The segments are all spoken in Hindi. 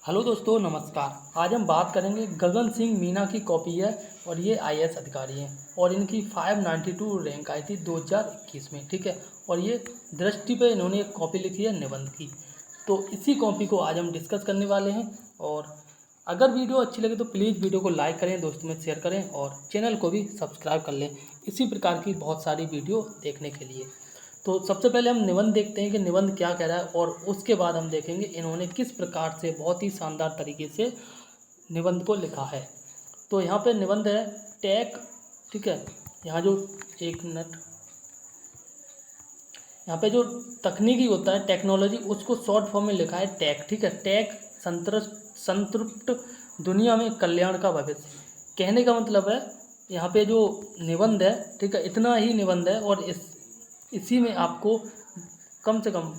हेलो दोस्तों, नमस्कार। आज हम बात करेंगे गगन सिंह मीना की कॉपी है और ये आईएएस अधिकारी हैं और इनकी 592 रैंक आई थी 2021 में। ठीक है। और ये दृष्टि पे इन्होंने एक कॉपी लिखी है निबंध की। तो इसी कॉपी को आज हम डिस्कस करने वाले हैं। और अगर वीडियो अच्छी लगे तो प्लीज़ वीडियो को लाइक करें, दोस्तों में शेयर करें और चैनल को भी सब्सक्राइब कर लें इसी प्रकार की बहुत सारी वीडियो देखने के लिए। तो सबसे पहले हम निबंध देखते हैं कि निबंध क्या कह रहा है और उसके बाद हम देखेंगे इन्होंने किस प्रकार से बहुत ही शानदार तरीके से निबंध को लिखा है। तो यहाँ पे निबंध है टैक। ठीक है। यहाँ जो एक मिनट, यहाँ पे जो तकनीकी होता है टेक्नोलॉजी, उसको शॉर्ट फॉर्म में लिखा है टैक। ठीक है। टैक संतृप्त दुनिया में कल्याण का भविष्य। कहने का मतलब है यहाँ पे जो निबंध है, ठीक है, इतना ही निबंध है और इसी में आपको कम से कम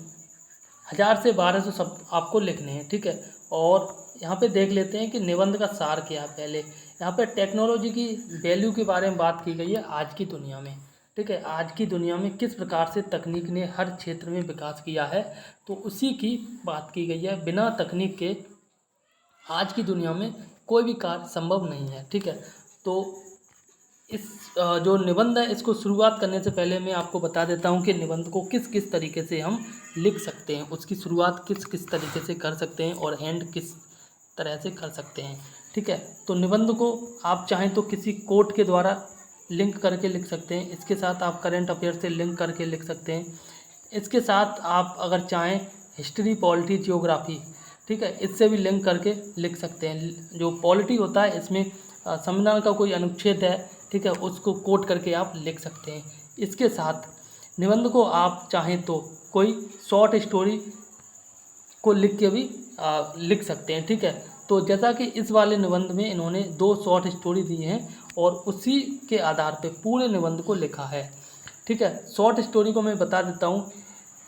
1000 से 1200 शब्द आपको लिखने हैं। ठीक है। और यहाँ पे देख लेते हैं कि निबंध का सार क्या है। पहले यहाँ पे टेक्नोलॉजी की वैल्यू के बारे में बात की गई है आज की दुनिया में। ठीक है। आज की दुनिया में किस प्रकार से तकनीक ने हर क्षेत्र में विकास किया है, तो उसी की बात की गई है। बिना तकनीक के आज की दुनिया में कोई भी कार्य संभव नहीं है। ठीक है। तो इस जो निबंध है, इसको शुरुआत करने से पहले मैं आपको बता देता हूं कि निबंध को किस किस तरीके से हम लिख सकते हैं, उसकी शुरुआत किस किस तरीके से कर सकते हैं और एंड किस तरह से कर सकते हैं। ठीक है। तो निबंध को आप चाहें तो किसी कोट के द्वारा लिंक करके लिख सकते हैं, इसके साथ आप करंट अफेयर से लिंक करके लिख सकते हैं, इसके साथ आप अगर चाहें हिस्ट्री, पॉलिटी, जियोग्राफी, ठीक है, इससे भी लिंक करके लिख सकते हैं। जो पॉलिटी होता है इसमें संविधान का कोई अनुच्छेद है, ठीक है, उसको कोट करके आप लिख सकते हैं। इसके साथ निबंध को आप चाहें तो कोई शॉर्ट स्टोरी को लिख के भी लिख सकते हैं। ठीक है। तो जैसा कि इस वाले निबंध में इन्होंने 2 शॉर्ट स्टोरी दी हैं और उसी के आधार पे पूरे निबंध को लिखा है। ठीक है। शॉर्ट स्टोरी को मैं बता देता हूँ।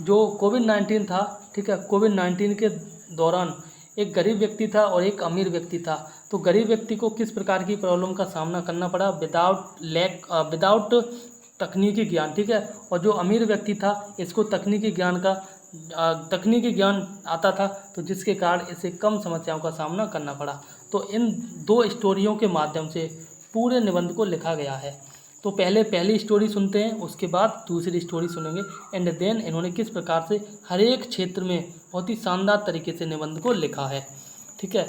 जो कोविड-19 था, ठीक है, कोविड-19 के दौरान एक गरीब व्यक्ति था और एक अमीर व्यक्ति था। तो गरीब व्यक्ति को किस प्रकार की प्रॉब्लम का सामना करना पड़ा विदाउट तकनीकी ज्ञान। ठीक है। और जो अमीर व्यक्ति था, इसको तकनीकी ज्ञान आता था, तो जिसके कारण इसे कम समस्याओं का सामना करना पड़ा। तो इन 2 स्टोरियों के माध्यम से पूरे निबंध को लिखा गया है। तो पहले पहली स्टोरी सुनते हैं, उसके बाद दूसरी स्टोरी सुनेंगे एंड देन इन्होंने किस प्रकार से हर एक क्षेत्र में बहुत ही शानदार तरीके से निबंध को लिखा है। ठीक है।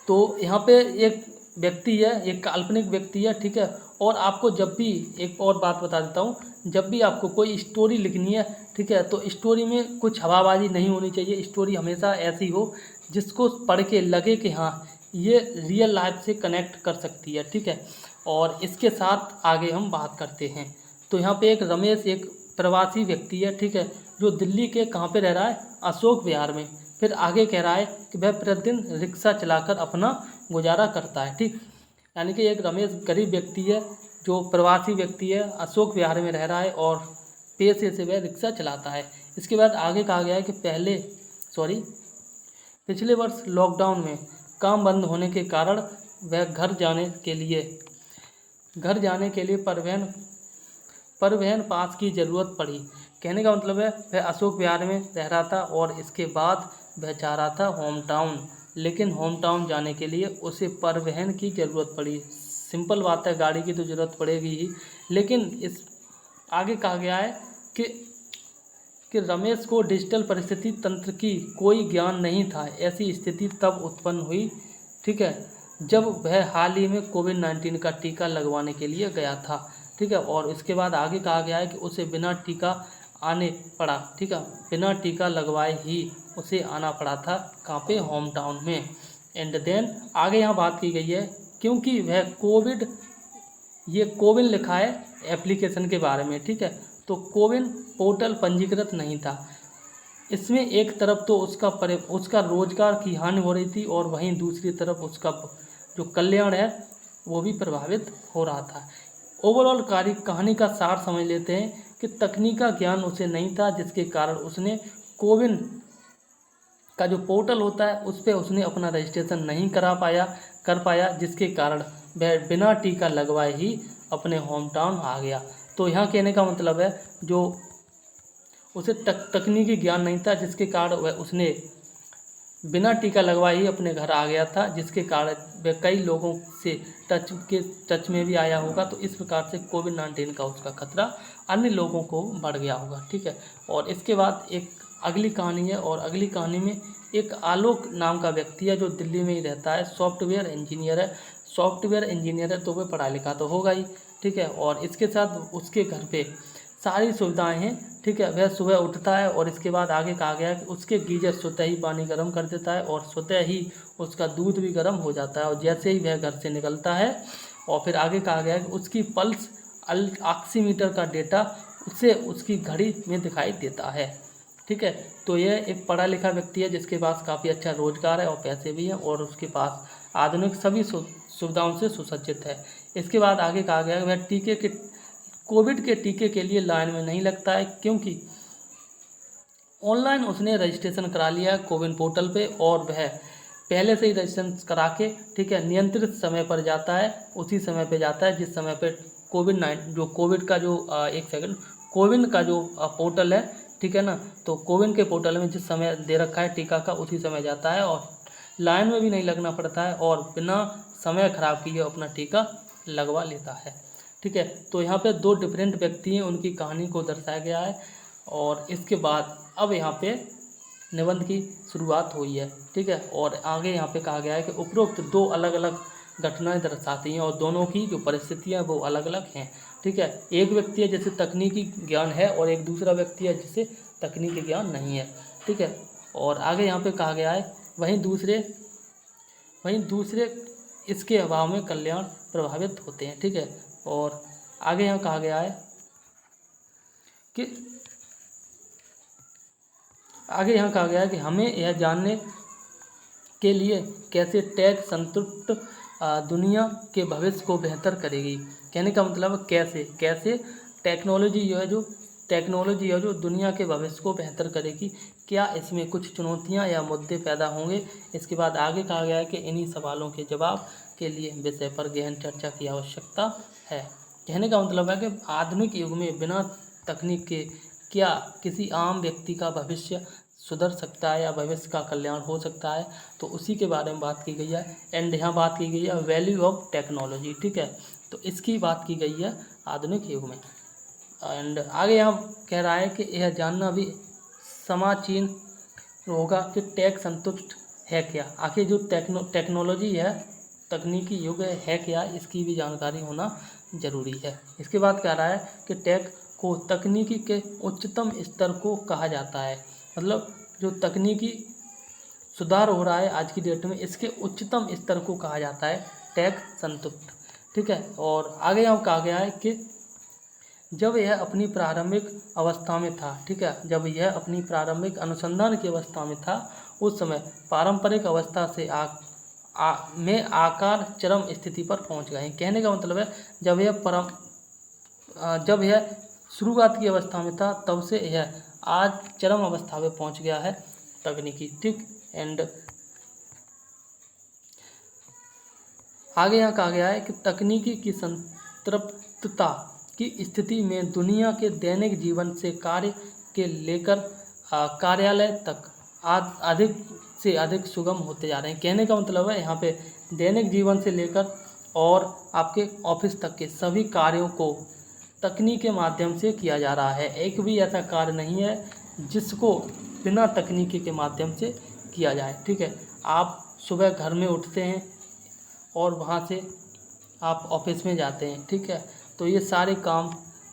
तो यहाँ पे एक व्यक्ति है, एक काल्पनिक व्यक्ति है। ठीक है। और आपको जब भी, एक और बात बता देता हूँ, जब भी आपको कोई स्टोरी लिखनी है, ठीक है, तो स्टोरी में कुछ हवाबाजी नहीं होनी चाहिए। स्टोरी हमेशा ऐसी हो जिसको पढ़ के लगे कि हाँ, ये रियल लाइफ से कनेक्ट कर सकती है। ठीक है। और इसके साथ आगे हम बात करते हैं। तो यहाँ पे एक रमेश, एक प्रवासी व्यक्ति है, ठीक है, जो दिल्ली के कहाँ पे रह रहा है, अशोक विहार में। फिर आगे कह रहा है कि वह प्रतिदिन रिक्शा चलाकर अपना गुजारा करता है। ठीक, यानी कि एक रमेश गरीब व्यक्ति है, जो प्रवासी व्यक्ति है, अशोक विहार में रह रहा है और पेशे से वह रिक्शा चलाता है। इसके बाद आगे कहा गया है कि पिछले वर्ष लॉकडाउन में काम बंद होने के कारण वह घर जाने के लिए परिवहन पास की ज़रूरत पड़ी। कहने का मतलब है वह अशोक विहार में रह रहा था और इसके बाद वह जा रहा था होम टाउन, लेकिन होम टाउन जाने के लिए उसे परिवहन की ज़रूरत पड़ी। सिंपल बात है, गाड़ी की तो ज़रूरत पड़ेगी ही, लेकिन इस आगे कहा गया है कि रमेश को डिजिटल परिस्थिति तंत्र की कोई ज्ञान नहीं था। ऐसी स्थिति तब उत्पन्न हुई, ठीक है, जब वह हाल ही में कोविड-19 का टीका लगवाने के लिए गया था। ठीक है। और इसके बाद आगे कहा गया है कि उसे बिना टीका आने पड़ा। ठीक है। बिना टीका लगवाए ही उसे आना पड़ा था, कहाँ पे, होम टाउन में। एंड देन आगे यहाँ बात की गई है, क्योंकि वह कोविन लिखा है एप्लीकेशन के बारे में। ठीक है। तो कोविन पोर्टल पंजीकृत नहीं था। इसमें एक तरफ तो उसका रोजगार की हानि हो रही थी और वहीं दूसरी तरफ उसका जो कल्याण है वो भी प्रभावित हो रहा था। ओवरऑल कहानी का सार समझ लेते हैं कि तकनीक का ज्ञान उसे नहीं था, जिसके कारण उसने कोविन का जो पोर्टल होता है उस पर उसने अपना रजिस्ट्रेशन नहीं कर पाया, जिसके कारण वह बिना टीका लगवाए ही अपने होम टाउन आ गया। तो यहाँ कहने का मतलब है जो उसे तकनीकी ज्ञान नहीं था, जिसके कारण वह उसने बिना टीका लगवाए ही अपने घर आ गया था, जिसके कारण वह कई लोगों से टच में भी आया होगा। तो इस प्रकार से कोविड-19 का उसका खतरा अन्य लोगों को बढ़ गया होगा, ठीक है। और इसके बाद एक अगली कहानी है, और अगली कहानी में एक आलोक नाम का व्यक्ति है जो दिल्ली में ही रहता है, सॉफ्टवेयर इंजीनियर है। सॉफ्टवेयर इंजीनियर है तो वह पढ़ा लिखा तो होगा ही, ठीक है। और इसके साथ उसके घर पे सारी सुविधाएं हैं, ठीक है। वह सुबह उठता है और इसके बाद आगे कहा गया है कि उसके गीजर स्वतः ही पानी गर्म कर देता है और स्वतः ही उसका दूध भी गर्म हो जाता है। और जैसे ही वह घर से निकलता है, और फिर आगे कहा गया है कि उसकी पल्स ऑक्सीमीटर का डेटा उसे उसकी घड़ी में दिखाई देता है, ठीक है। तो यह एक पढ़ा लिखा व्यक्ति है जिसके पास काफ़ी अच्छा रोजगार है और पैसे भी हैं, और उसके पास आधुनिक सभी सुविधाओं से सुसज्जित है। इसके बाद आगे कहा गया है वह कोविड के टीके के लिए लाइन में नहीं लगता है, क्योंकि ऑनलाइन उसने रजिस्ट्रेशन करा लिया है कोविन पोर्टल पे, और वह पहले से ही रजिस्ट्रेशन करा के, ठीक है, नियंत्रित समय पर जाता है, उसी समय पे जाता है जिस समय पे कोविड का जो कोविन का जो पोर्टल है, ठीक है ना। तो कोविन के पोर्टल में जिस समय दे रखा है टीका का, उसी समय जाता है और लाइन में भी नहीं लगना पड़ता है, और बिना समय खराब किए अपना टीका लगवा लेता है, ठीक है। तो यहाँ पे दो डिफरेंट व्यक्ति हैं, उनकी कहानी को दर्शाया गया है। और इसके बाद अब यहाँ पे निबंध की शुरुआत हुई है, ठीक है। और आगे यहाँ पे कहा गया है कि उपरोक्त दो अलग अलग घटनाएं दर्शाती हैं, और दोनों की जो परिस्थितियाँ वो अलग अलग हैं, ठीक है। एक व्यक्ति है जिसे तकनीकी ज्ञान है, और एक दूसरा व्यक्ति है जिसे तकनीकी ज्ञान नहीं है, ठीक है। और आगे यहाँ पे कहा गया है वहीं दूसरे इसके अभाव में कल्याण प्रभावित होते हैं, ठीक है। और आगे यहाँ कहा गया है कि हमें यह जानने के लिए कैसे टेक संतुष्ट दुनिया के भविष्य को बेहतर करेगी। कहने का मतलब कैसे टेक्नोलॉजी है जो दुनिया के भविष्य को बेहतर करेगी, क्या इसमें कुछ चुनौतियां या मुद्दे पैदा होंगे। इसके बाद आगे कहा गया है कि इन्हीं सवालों के जवाब के लिए विषय पर गहन चर्चा की आवश्यकता है। कहने का मतलब है कि आधुनिक युग में बिना तकनीक के क्या किसी आम व्यक्ति का भविष्य सुधर सकता है या भविष्य का कल्याण हो सकता है, तो उसी के बारे में बात की गई है। एंड यहाँ बात की गई है वैल्यू ऑफ टेक्नोलॉजी, ठीक है। तो इसकी बात की गई है आधुनिक युग में। एंड आगे यहाँ कह रहा है कि यह जानना भी समाचीन होगा कि टेक संतुष्ट है क्या। आखिर जो टेक्नोलॉजी है, तकनीकी युग है क्या, इसकी भी जानकारी होना जरूरी है। इसके बाद कह रहा है कि टेक को तकनीकी के उच्चतम स्तर को कहा जाता है, मतलब जो तकनीकी सुधार हो रहा है आज की डेट में, इसके उच्चतम स्तर को कहा जाता है टेक संतुष्ट, ठीक है। और आगे यहाँ कहा गया है कि जब यह अपनी प्रारंभिक अवस्था में था, ठीक है, जब यह अपनी प्रारंभिक अनुसंधान की अवस्था में था, उस समय पारंपरिक अवस्था से में आकार चरम स्थिति पर पहुंच गए। कहने का मतलब है जब यह शुरुआत की अवस्था में था, तब से यह आज चरम अवस्था में पहुंच गया है तकनीकी, ठीक। एंड आगे यहाँ कहा गया है कि तकनीकी की संतृप्तता की स्थिति में दुनिया के दैनिक जीवन से कार्य के लेकर कार्यालय तक अधिक से अधिक सुगम होते जा रहे हैं। कहने का मतलब है यहाँ पे दैनिक जीवन से लेकर और आपके ऑफिस तक के सभी कार्यों को तकनीक के माध्यम से किया जा रहा है। एक भी ऐसा कार्य नहीं है जिसको बिना तकनीकी के माध्यम से किया जाए, ठीक है। आप सुबह घर में उठते हैं और वहाँ से आप ऑफिस में जाते हैं, ठीक है। तो ये सारे काम,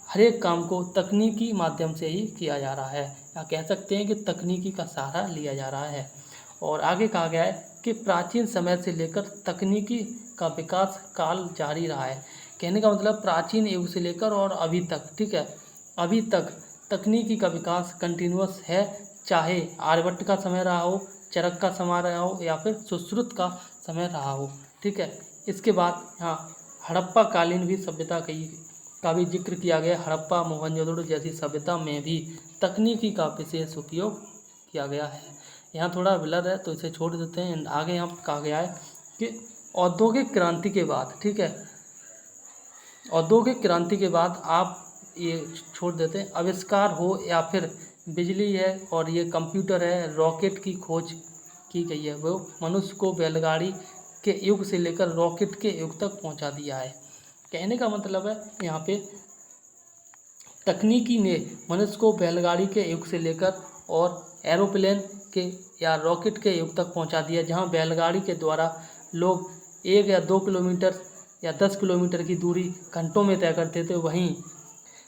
हर एक काम को तकनीकी माध्यम से ही किया जा रहा है, या कह सकते हैं कि तकनीकी का सहारा लिया जा रहा है। और आगे कहा गया है कि प्राचीन समय से लेकर तकनीकी का विकास काल जारी रहा है। कहने का मतलब प्राचीन युग से लेकर और अभी तक, ठीक है, अभी तक तकनीकी का विकास कंटिन्यूअस है, चाहे आर्यभट्ट का समय रहा हो, चरक का समय रहा हो, या फिर सुश्रुत का समय रहा हो, ठीक है। इसके बाद यहाँ हड़प्पा कालीन भी सभ्यता का भी जिक्र किया गया। हड़प्पा, मोहनजोदड़ो जैसी सभ्यता में भी तकनीकी का विशेष उपयोग किया गया है। यहाँ थोड़ा ब्लर है तो इसे छोड़ देते हैं। आगे यहाँ कहा गया है कि औद्योगिक क्रांति के बाद, ठीक है, औद्योगिक क्रांति के बाद आप ये छोड़ देते हैं, आविष्कार हो या फिर बिजली है और ये कंप्यूटर है, रॉकेट की खोज की गई है। वो मनुष्य को बैलगाड़ी के युग से लेकर रॉकेट के युग तक पहुंचा दिया है। कहने का मतलब है यहाँ पे तकनीकी ने मनुष्य को बैलगाड़ी के युग से लेकर और एरोप्लेन के या रॉकेट के युग तक पहुंचा दिया, जहां बैलगाड़ी के द्वारा लोग 1 या 2 किलोमीटर या 10 किलोमीटर की दूरी घंटों में तय करते थे, वहीं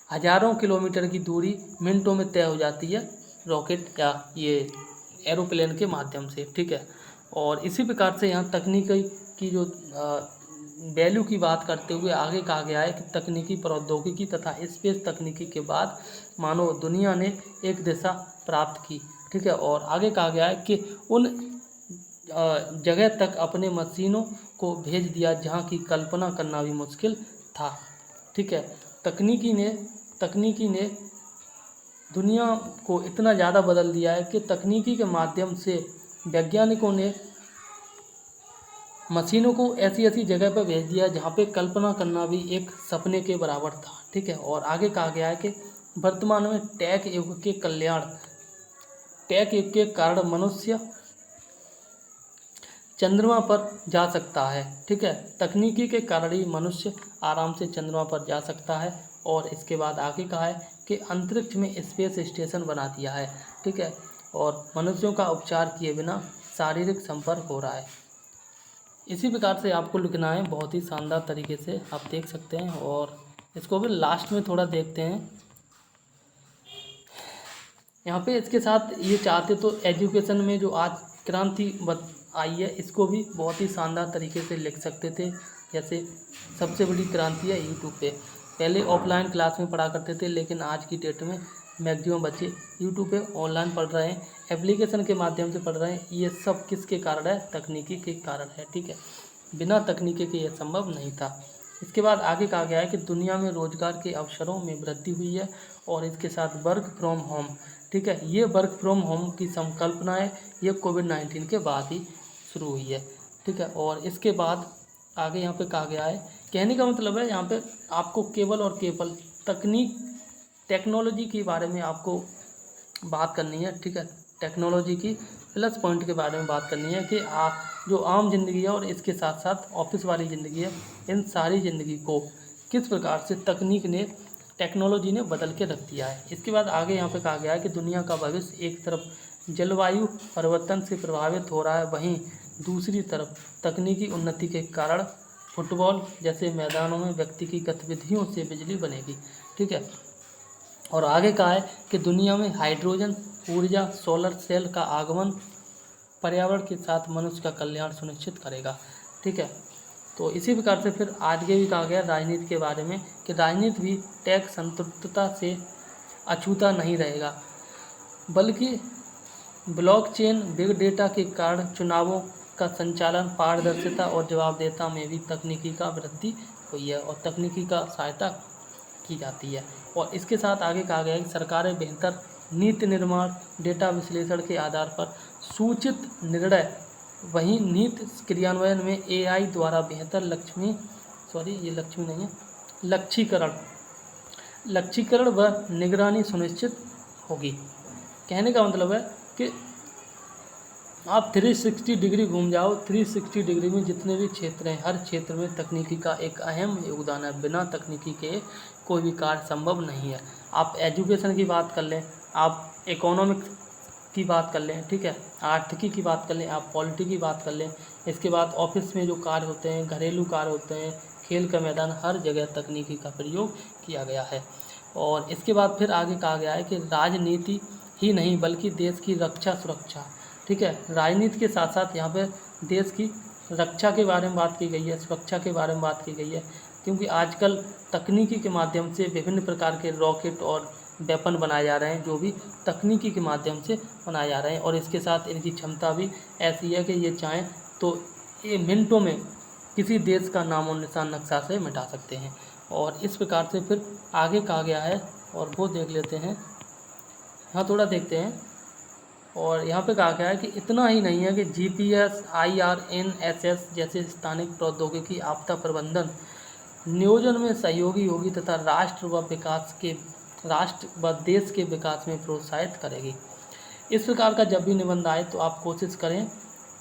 हजारों किलोमीटर की दूरी मिनटों में तय हो जाती है रॉकेट या ये एरोप्लेन के माध्यम से, ठीक है। और इसी प्रकार से यहाँ तकनीकी की जो वैल्यू की बात करते हुए आगे कहा गया है कि तकनीकी प्रौद्योगिकी तथा स्पेस तकनीकी के बाद मानव दुनिया ने एक दिशा प्राप्त की, ठीक है। और आगे कहा गया है कि उन जगह तक अपने मशीनों को भेज दिया जहाँ की कल्पना करना भी मुश्किल था, ठीक है। तकनीकी ने दुनिया को इतना ज़्यादा बदल दिया है कि तकनीकी के माध्यम से वैज्ञानिकों ने मशीनों को ऐसी ऐसी जगह पर भेज दिया जहाँ पे कल्पना करना भी एक सपने के बराबर था, ठीक है। और आगे कहा गया है कि वर्तमान में टेक युग के कारण मनुष्य चंद्रमा पर जा सकता है, ठीक है। तकनीकी के कारण ही मनुष्य आराम से चंद्रमा पर जा सकता है। और इसके बाद आगे कहा है कि अंतरिक्ष में स्पेस स्टेशन बना दिया है, ठीक है। और मनुष्यों का उपचार किए बिना शारीरिक संपर्क हो रहा है। इसी प्रकार से आपको लिखना है, बहुत ही शानदार तरीके से आप देख सकते हैं। और इसको भी लास्ट में थोड़ा देखते हैं। यहाँ पे इसके साथ ये चाहते तो एजुकेशन में जो आज क्रांति आई है इसको भी बहुत ही शानदार तरीके से लिख सकते थे। जैसे सबसे बड़ी क्रांति है यूट्यूब पे। पहले ऑफलाइन क्लास में पढ़ा करते थे, लेकिन आज की डेट में मैक्सिमम बच्चे यूट्यूब पे ऑनलाइन पढ़ रहे हैं, एप्लीकेशन के माध्यम से पढ़ रहे हैं। ये सब किसके कारण है? तकनीकी के कारण है, ठीक है। बिना तकनीकी के यह संभव नहीं था। इसके बाद आगे कहा गया है कि दुनिया में रोजगार के अवसरों में वृद्धि हुई है और इसके साथ वर्क फ्रॉम होम, ठीक है। ये वर्क फ्रॉम होम की संकल्पना है, ये कोविड-19 के बाद ही शुरू हुई है, ठीक है। और इसके बाद आगे यहाँ पे कहा गया है, कहने का मतलब है यहाँ पे आपको केवल और केवल टेक्नोलॉजी के बारे में आपको बात करनी है, ठीक है। टेक्नोलॉजी की प्लस पॉइंट के बारे में बात करनी है कि आप जो आम ज़िंदगी है और इसके साथ साथ ऑफिस वाली ज़िंदगी है, इन सारी ज़िंदगी को किस प्रकार से टेक्नोलॉजी ने बदल के रख दिया है। इसके बाद आगे यहाँ पे कहा गया है कि दुनिया का भविष्य एक तरफ जलवायु परिवर्तन से प्रभावित हो रहा है, वहीं दूसरी तरफ तकनीकी उन्नति के कारण फुटबॉल जैसे मैदानों में व्यक्ति की गतिविधियों से बिजली बनेगी, ठीक है। और आगे कहा है कि दुनिया में हाइड्रोजन ऊर्जा सोलर सेल का आगमन पर्यावरण के साथ मनुष्य का कल्याण सुनिश्चित करेगा, ठीक है। तो इसी प्रकार से फिर आगे भी कहा गया राजनीति के बारे में कि राजनीति भी टेक संतृप्तता से अछूता नहीं रहेगा, बल्कि ब्लॉकचेन बिग डेटा के कारण चुनावों का संचालन, पारदर्शिता और जवाबदेहिता में भी तकनीकी का वृद्धि हुई है और तकनीकी का सहायता की जाती है। और इसके साथ आगे कहा गया है कि सरकारें बेहतर नीति निर्माण, डेटा विश्लेषण के आधार पर सूचित निर्णय, वहीं नीति क्रियान्वयन में एआई द्वारा बेहतर लक्ष्यीकरण व निगरानी सुनिश्चित होगी। कहने का मतलब है कि आप 360 डिग्री घूम जाओ, 360 डिग्री में जितने भी क्षेत्र हैं, हर क्षेत्र में तकनीकी का एक अहम योगदान है। बिना तकनीकी के कोई भी कार्य संभव नहीं है। आप एजुकेशन की बात कर लें, आप इकोनॉमिक्स की बात कर लें, ठीक है, आर्थिकी की बात कर लें, आप पॉलिटी की बात कर लें। इसके बाद ऑफिस में जो कार्य होते हैं, घरेलू कार्य होते हैं, खेल का मैदान, हर जगह तकनीकी का प्रयोग किया गया है। और इसके बाद फिर आगे कहा गया है कि राजनीति ही नहीं बल्कि देश की रक्षा सुरक्षा, ठीक है। राजनीति के साथ साथ यहाँ पे देश की रक्षा के बारे में बात की गई है, सुरक्षा के बारे में बात की गई है, क्योंकि आजकल तकनीकी के माध्यम से विभिन्न प्रकार के रॉकेट और वेपन बनाए जा रहे हैं, जो भी तकनीकी के माध्यम से बनाए जा रहे हैं। और इसके साथ इनकी क्षमता भी ऐसी है कि ये चाहें तो ये मिनटों में किसी देश का नामो निशान नक्शा से मिटा सकते हैं। और इस प्रकार से फिर आगे कहा गया है और वो देख लेते हैं, हाँ थोड़ा देखते हैं। और यहाँ पे कहा गया है कि इतना ही नहीं है कि जीपीएस, IRNSS जैसे स्थानिक प्रौद्योगिकी आपदा प्रबंधन नियोजन में सहयोगी होगी तथा राष्ट्र व देश के विकास में प्रोत्साहित करेगी। इस प्रकार का जब भी निबंध आए तो आप कोशिश करें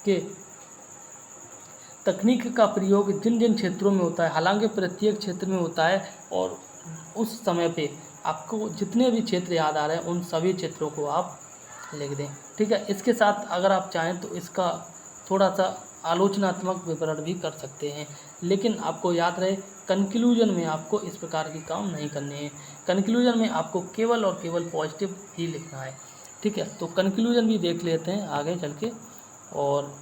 कि तकनीक का प्रयोग जिन जिन क्षेत्रों में होता है, हालांकि प्रत्येक क्षेत्र में होता है, और उस समय पे आपको जितने भी क्षेत्र याद आ रहे हैं उन सभी क्षेत्रों को आप लिख दें। ठीक है, इसके साथ अगर आप चाहें तो इसका थोड़ा सा आलोचनात्मक विवरण भी कर सकते हैं, लेकिन आपको याद रहे कंक्लूजन में आपको इस प्रकार के काम नहीं करने हैं। कंक्लूजन में आपको केवल और केवल पॉजिटिव ही लिखना है। ठीक है, तो कंक्लूजन भी देख लेते हैं आगे चल के। और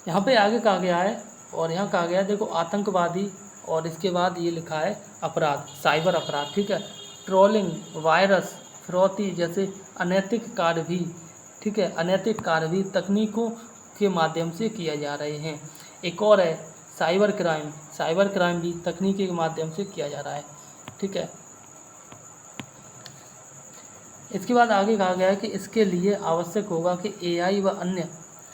यहाँ पे आगे कहा गया है, और यहाँ कहा गया है देखो आतंकवादी, और इसके बाद ये लिखा है अपराध, साइबर अपराध। ठीक है, ट्रोलिंग, वायरस, फिरौती जैसे अनैतिक कार्य भी, ठीक है, अनैतिक कार्य भी तकनीकों के माध्यम से किए जा रहे हैं। एक और है साइबर क्राइम, साइबर क्राइम भी तकनीकी के माध्यम से किया जा रहा है। ठीक है, इसके बाद आगे कहा गया है कि इसके लिए आवश्यक होगा कि एआई व अन्य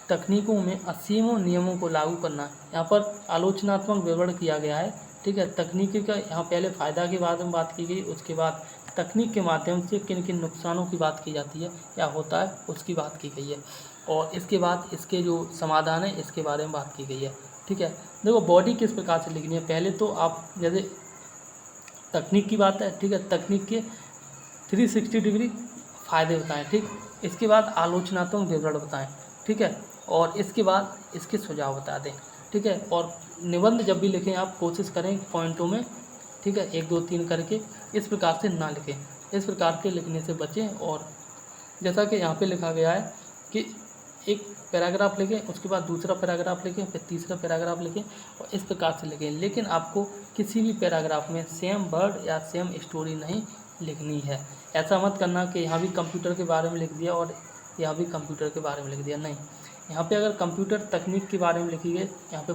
तकनीकों में असीमों नियमों को लागू करना। यहाँ पर आलोचनात्मक विवरण किया गया है। ठीक है, तकनीकी का यहाँ पहले फ़ायदा के बारे में बात की गई, उसके बाद तकनीक के माध्यम से किन किन नुकसानों की बात की जाती है या होता है उसकी बात की गई है, और इसके बाद इसके जो समाधान है इसके बारे में बात की गई है। ठीक है, देखो बॉडी किस प्रकार से लिखनी है, पहले तो आप जैसे तकनीक की बात है, ठीक है, तकनीक के 360 डिग्री फ़ायदे बताएं। ठीक, इसके बाद आलोचनात्मक विवरण बताएं। ठीक है, और इसके बाद इसके सुझाव बता दें। ठीक है, और निबंध जब भी लिखें आप कोशिश करें पॉइंटों में, ठीक है, 1 2 3 करके, इस प्रकार से ना लिखें, इस प्रकार के लिखने से बचें। और जैसा कि यहाँ पे लिखा गया है कि एक पैराग्राफ लिखें, उसके बाद दूसरा पैराग्राफ लिखें, फिर तीसरा पैराग्राफ लिखें, और इस प्रकार से लिखें। लेकिन आपको किसी भी पैराग्राफ में सेम वर्ड या सेम स्टोरी नहीं लिखनी है। ऐसा मत करना कि यहाँ भी कंप्यूटर के बारे में लिख दिया और यहाँ भी कंप्यूटर के बारे में लिख दिया, नहीं। यहाँ पे अगर कंप्यूटर तकनीक के बारे में लिखी गई, यहाँ पे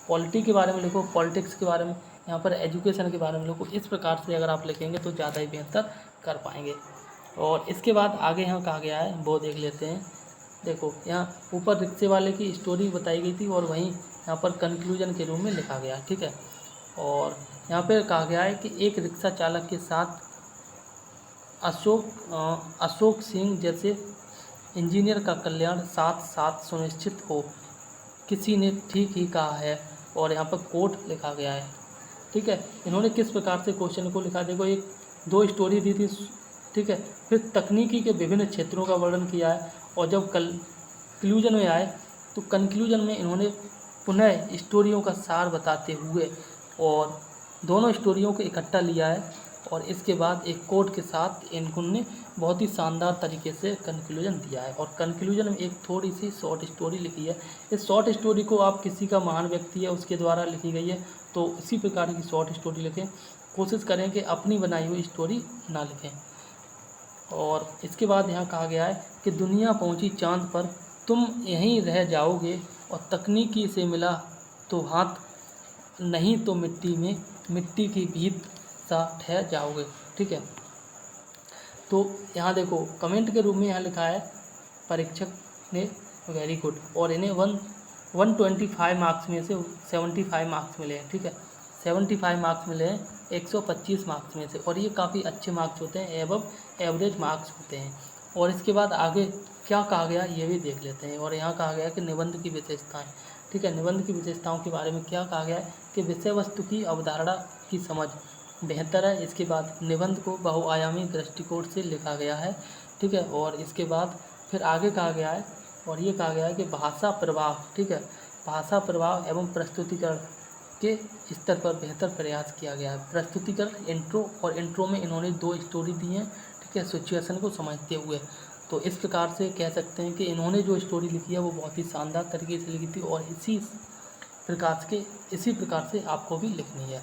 पॉलिटी के बारे में लिखो, पॉलिटिक्स के बारे में, यहाँ पर एजुकेशन के बारे में लिखो। इस प्रकार से अगर आप लिखेंगे तो ज़्यादा ही बेहतर कर पाएंगे। और इसके बाद आगे यहाँ कहा गया है वो देख लेते हैं। देखो यहाँ ऊपर रिक्शे वाले की स्टोरी बताई गई थी, और वहीं यहाँ पर कंक्लूजन के रूप में लिखा गया। ठीक है, और यहाँ पे कहा गया है कि एक रिक्शा चालक के साथ अशोक सिंह जैसे इंजीनियर का कल्याण साथ साथ सुनिश्चित हो, किसी ने ठीक ही कहा है। और यहाँ पर कोट लिखा गया है। ठीक है, इन्होंने किस प्रकार से क्वेश्चन को लिखा, देखो एक 2 स्टोरी दी थी। ठीक है, फिर तकनीकी के विभिन्न क्षेत्रों का वर्णन किया है, और जब कंक्लूजन में आए तो कंक्लूजन में इन्होंने पुनः स्टोरियों का सार बताते हुए और दोनों स्टोरियों को इकट्ठा लिया है, और इसके बाद एक कोट के साथ इन्होंने बहुत ही शानदार तरीके से कंक्लूजन दिया है। और कंक्लूजन में एक थोड़ी सी शॉर्ट स्टोरी लिखी है। इस शॉर्ट स्टोरी को आप किसी का महान व्यक्ति है उसके द्वारा लिखी गई है, तो इसी प्रकार की शॉर्ट स्टोरी लिखें। कोशिश करें कि अपनी बनाई हुई स्टोरी ना लिखें। और इसके बाद यहाँ कहा गया है कि दुनिया पहुँची चाँद पर, तुम यहीं रह जाओगे, और तकनीकी से मिला तो हाथ, नहीं तो मिट्टी में मिट्टी की भीत सा ठहर जाओगे। ठीक है, तो यहाँ देखो कमेंट के रूप में यहाँ लिखा है परीक्षक ने वेरी गुड, और इन्हें 125 मार्क्स में से 75 मार्क्स मिले हैं। ठीक है, 75 मार्क्स मिले हैं 125 मार्क्स में से, और ये काफ़ी अच्छे मार्क्स होते हैं, एबव एवरेज मार्क्स होते हैं। और इसके बाद आगे क्या कहा गया ये भी देख लेते हैं। और यहाँ कहा गया कि निबंध की विशेषताएँ। ठीक है, निबंध की विशेषताओं के बारे में क्या कहा गया है कि विषय वस्तु की अवधारणा की समझ बेहतर है। इसके बाद निबंध को बहुआयामी दृष्टिकोण से लिखा गया है। ठीक है, और इसके बाद फिर आगे कहा गया है, और ये कहा गया है कि भाषा प्रवाह, ठीक है, भाषा प्रवाह एवं प्रस्तुतिकरण के स्तर पर बेहतर प्रयास किया गया है। प्रस्तुतिकरण इंट्रो, और इंट्रो में इन्होंने 2 स्टोरी दी हैं। ठीक है, सिचुएशन को समझते हुए, तो इस प्रकार से कह सकते हैं कि इन्होंने जो स्टोरी लिखी है वो बहुत ही शानदार तरीके से लिखी थी, और इसी प्रकार से आपको भी लिखनी है।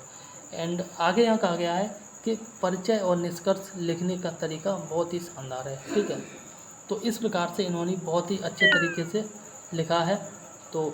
एंड आगे यहाँ कहा गया है कि परिचय और निष्कर्ष लिखने का तरीका बहुत ही शानदार है। ठीक है, तो इस प्रकार से इन्होंने बहुत ही अच्छे तरीके से लिखा है। तो